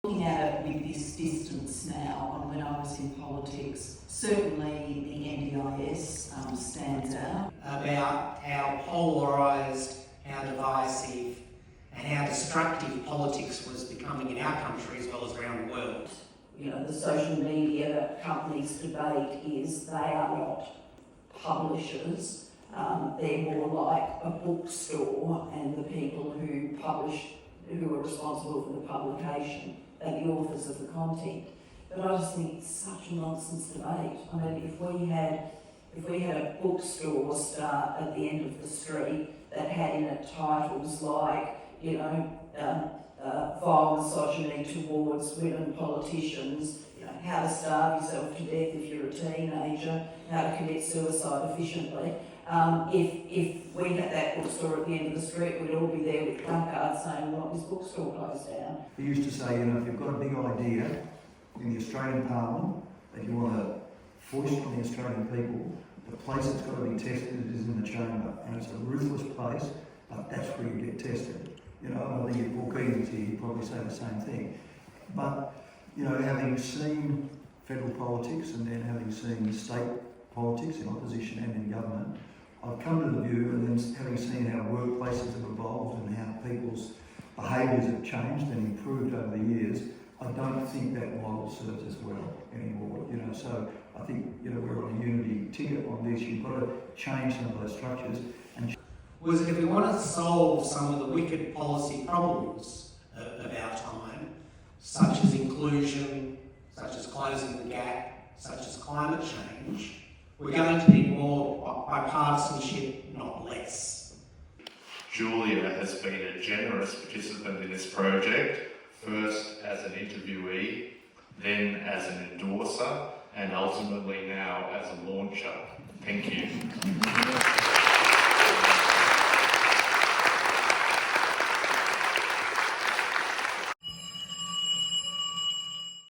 Looking at it with this distance now, and when I was in politics, certainly the NDIS stands out. About how polarised, how divisive and how destructive politics was becoming in our country as well as around the world. You know, the social media companies' debate is they are not publishers, they're more like a bookstore, and the people who are responsible for the publication are the authors of the content. But I just think it's such a nonsense debate. I mean, if we had a bookstore start at the end of the street that had in it titles like, you know, vile misogyny towards women politicians, you know, how to starve yourself to death if you're a teenager, how to commit suicide efficiently. If we had that bookstore at the end of the street, we'd all be there with placards saying, "We want this bookstore closed down." They used to say, you know, if you've got a big idea in the Australian Parliament that you want to foist on the Australian people, the place that's got to be tested is in the chamber, and it's a ruthless place, but that's where you get tested. You know, and I think if Paul Keating's here, he'd probably say the same thing. But, you know, having seen federal politics and then having seen state politics in opposition and in government, I've come to the view, and then having seen how workplaces have evolved and how people's behaviours have changed and improved over the years, I don't think that model serves us well anymore. You know, so I think, you know, we're on a unity ticket on this. You've got to change some of those structures. And was that if we want to solve some of the wicked policy problems of our time, such as inclusion, such as closing the gap, such as climate change, we're going to need more bipartisanship, not less. Julia has been a generous participant in this project, first as an interviewee, then as an endorser, and ultimately now as a launcher. Thank you.